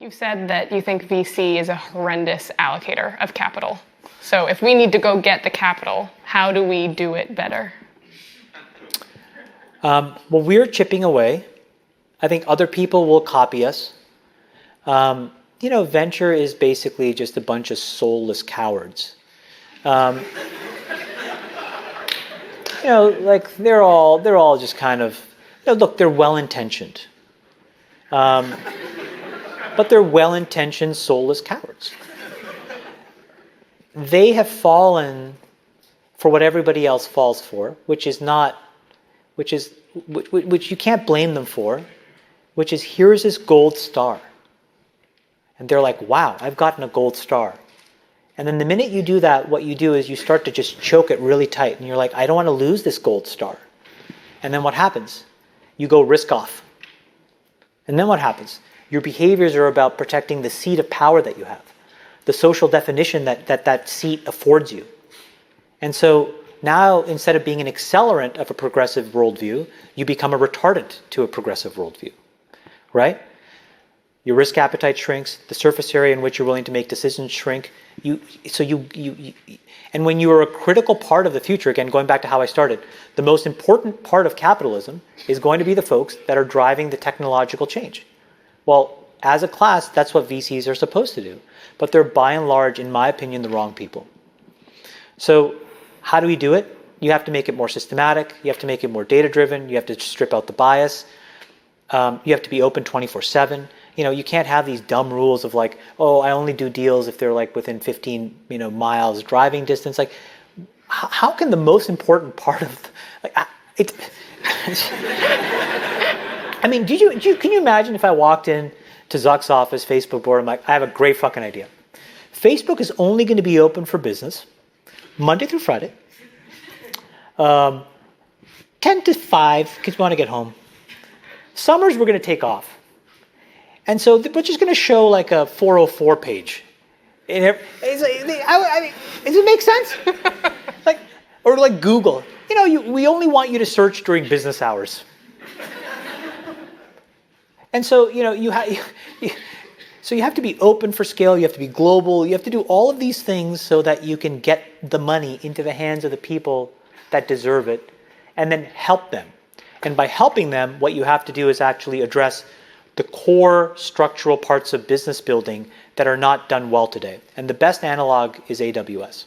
You said that you think VC is a horrendous allocator of capital. So if we need to go get the capital, how do we do it better? Well, we're chipping away. I think other people will copy us. Venture is basically just a bunch of soulless cowards. They're all just kind of, look, they're well-intentioned. But they're well-intentioned, soulless cowards. They have fallen for what everybody else falls for, which you can't blame them for, which is, here's this gold star. And they're like, wow, I've gotten a gold star. And then the minute you do that, what you do is you start to just choke it really tight. And you're like, I don't want to lose this gold star. And then what happens? You go risk off. And then what happens? Your behaviors are about protecting the seat of power that you have, the social definition that seat affords you. And so now, instead of being an accelerant of a progressive worldview, you become a retardant to a progressive worldview, right? Your risk appetite shrinks, the surface area in which you're willing to make decisions shrink. And when you are a critical part of the future, again, going back to how I started, the most important part of capitalism is going to be the folks that are driving the technological change. Well, as a class, that's what VCs are supposed to do. But they're by and large, in my opinion, the wrong people. So how do we do it? You have to make it more systematic. You have to make it more data-driven. You have to strip out the bias. You have to be open 24/7. You can't have these dumb rules of like, oh, I only do deals if they're like within 15 miles driving distance. Like, how can the most important part of I mean, can you imagine if I walked in to Zuck's office, Facebook board, I'm like, I have a great fucking idea. Facebook is only going to be open for business Monday through Friday, 10 to 5, because we want to get home. Summers, we're going to take off. And so we're just going to show like a 404 page. Does it make sense? Or like Google. We only want you to search during business hours. And so, you have to be open for scale. You have to be global. You have to do all of these things so that you can get the money into the hands of the people that deserve it, and then help them. And by helping them, what you have to do is actually address the core structural parts of business building that are not done well today. And the best analog is AWS.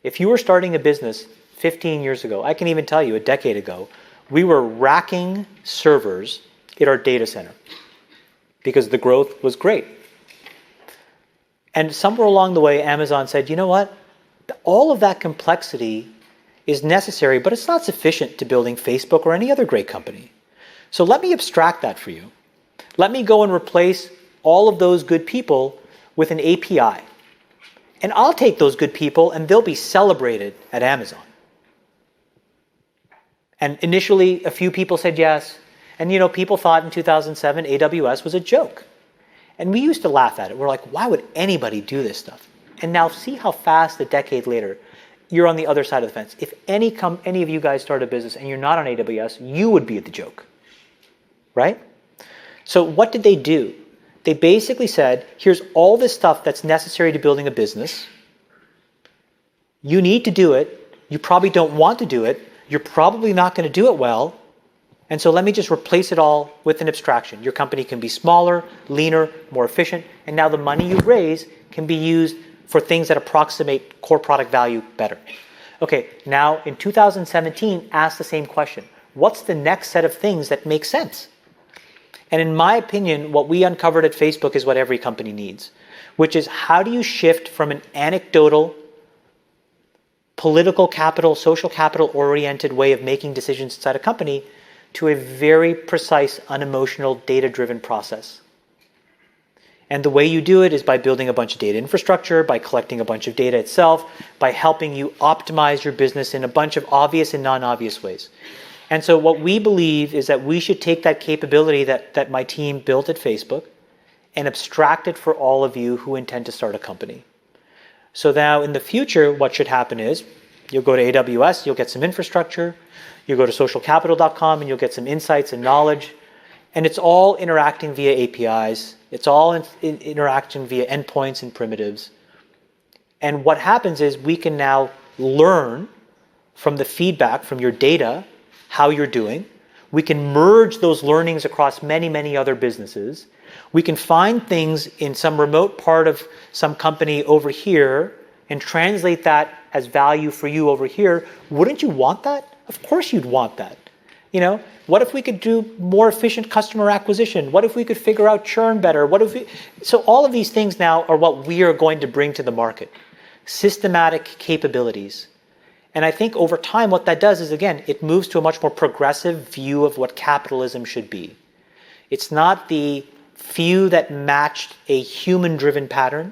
If you were starting a business 15 years ago, I can even tell you a decade ago, we were racking servers in our data center because the growth was great. And somewhere along the way, Amazon said, you know what? All of that complexity is necessary, but it's not sufficient to building Facebook or any other great company. So let me abstract that for you. Let me go and replace all of those good people with an API. And I'll take those good people and they'll be celebrated at Amazon. And initially, a few people said yes. And people thought in 2007 AWS was a joke. And we used to laugh at it. We're like, why would anybody do this stuff? And now see how fast a decade later, you're on the other side of the fence. If any of you guys start a business and you're not on AWS, you would be the joke, right? So what did they do? They basically said, here's all this stuff that's necessary to building a business. You need to do it. You probably don't want to do it. You're probably not going to do it well. And so let me just replace it all with an abstraction. Your company can be smaller, leaner, more efficient, and now the money you raise can be used for things that approximate core product value better. Okay, now in 2017, ask the same question. What's the next set of things that make sense? And in my opinion, what we uncovered at Facebook is what every company needs, which is how do you shift from an anecdotal, political capital, social capital oriented way of making decisions inside a company to a very precise, unemotional, data-driven process. And the way you do it is by building a bunch of data infrastructure, by collecting a bunch of data itself, by helping you optimize your business in a bunch of obvious and non-obvious ways. And so what we believe is that we should take that capability that my team built at Facebook and abstract it for all of you who intend to start a company. So now in the future, what should happen is you'll go to AWS, you'll get some infrastructure, you go to socialcapital.com and you'll get some insights and knowledge. And it's all interacting via APIs. It's all interacting via endpoints and primitives. And what happens is we can now learn from the feedback from your data how you're doing. We can merge those learnings across many, many other businesses. We can find things in some remote part of some company over here and translate that as value for you over here. Wouldn't you want that? Of course you'd want that. What if we could do more efficient customer acquisition? What if we could figure out churn better? So all of these things now are what we are going to bring to the market. Systematic capabilities. And I think over time what that does is, again, it moves to a much more progressive view of what capitalism should be. It's not the few that matched a human-driven pattern,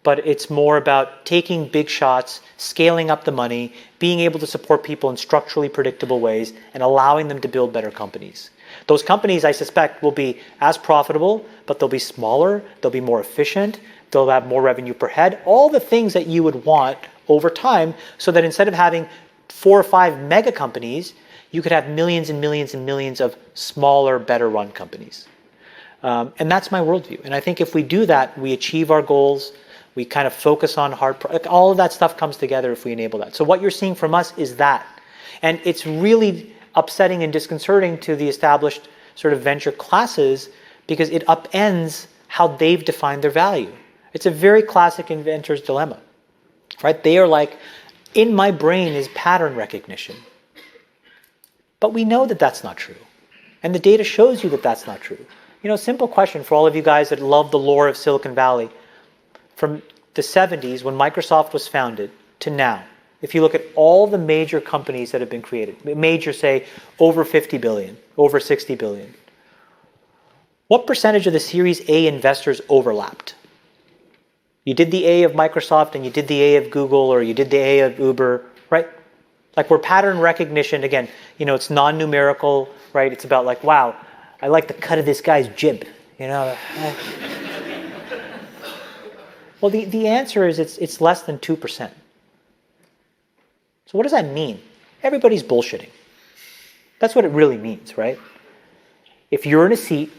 but it's more about taking big shots, scaling up the money, being able to support people in structurally predictable ways, and allowing them to build better companies. Those companies, I suspect, will be as profitable, but they'll be smaller, they'll be more efficient, they'll have more revenue per head, all the things that you would want over time, so that instead of having 4 or 5 mega companies, you could have millions and millions and millions of smaller, better run companies. And that's my worldview. And I think if we do that, we achieve our goals, we kind of focus on all of that stuff comes together if we enable that. So what you're seeing from us is that. And it's really upsetting and disconcerting to the established sort of venture classes because it upends how they've defined their value. It's a very classic inventor's dilemma, right? They are like, in my brain is pattern recognition. But we know that that's not true. And the data shows you that that's not true. Simple question for all of you guys that love the lore of Silicon Valley. From the 70s, when Microsoft was founded, to now, if you look at all the major companies that have been created, major, say, over 50 billion, over 60 billion, what percentage of the Series A investors overlapped? You did the A of Microsoft and you did the A of Google or you did the A of Uber, right? Like where pattern recognition, again, it's non-numerical, right? It's about like, wow, I like the cut of this guy's jib, Well, the answer is it's less than 2%. So what does that mean? Everybody's bullshitting. That's what it really means, right? If you're in a seat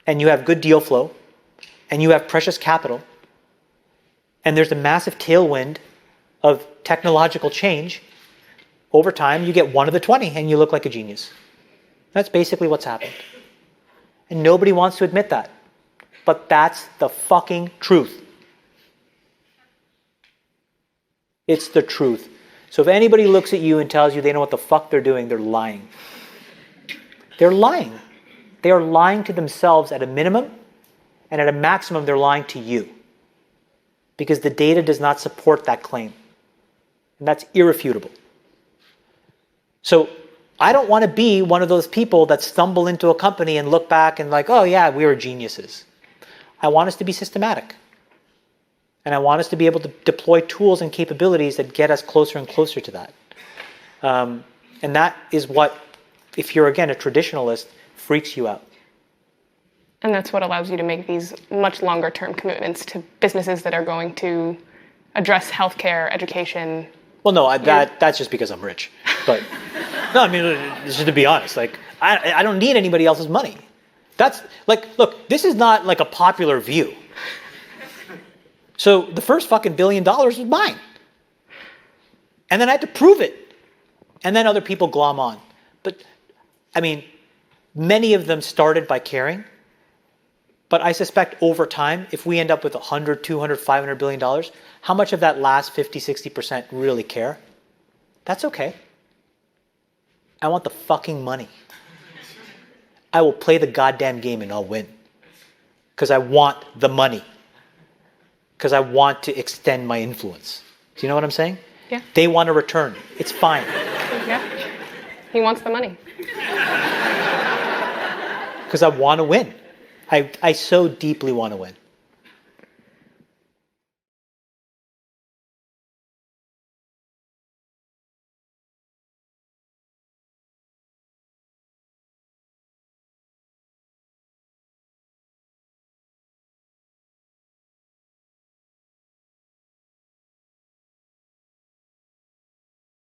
and you have good deal flow and you have precious capital and there's a massive tailwind of technological change, over time you get 1 of the 20 and you look like a genius. That's basically what's happened. And nobody wants to admit that. But that's the fucking truth. It's the truth. So if anybody looks at you and tells you they know what the fuck they're doing, they're lying. They're lying. They are lying to themselves at a minimum, and at a maximum they're lying to you. Because the data does not support that claim. And that's irrefutable. So I don't want to be one of those people that stumble into a company and look back and like, oh yeah, we were geniuses. I want us to be systematic. And I want us to be able to deploy tools and capabilities that get us closer and closer to that. And that is what, if you're, again, a traditionalist, freaks you out. And that's what allows you to make these much longer term commitments to businesses that are going to address healthcare, education. Well, no, that's just because I'm rich. But no, I mean, just to be honest, like I don't need anybody else's money. That's like, look, this is not like a popular view. So the first fucking $1 billion was mine. And then I had to prove it. And then other people glom on. But I mean, many of them started by caring. But I suspect over time, if we end up with $100, $200, $500 billion, how much of that last 50, 60% really care? That's okay. I want the fucking money. I will play the goddamn game and I'll win. Because I want the money. Because I want to extend my influence. Do you know what I'm saying? Yeah. They want a return. It's fine. Yeah. He wants the money. Because I want to win. I so deeply want to win.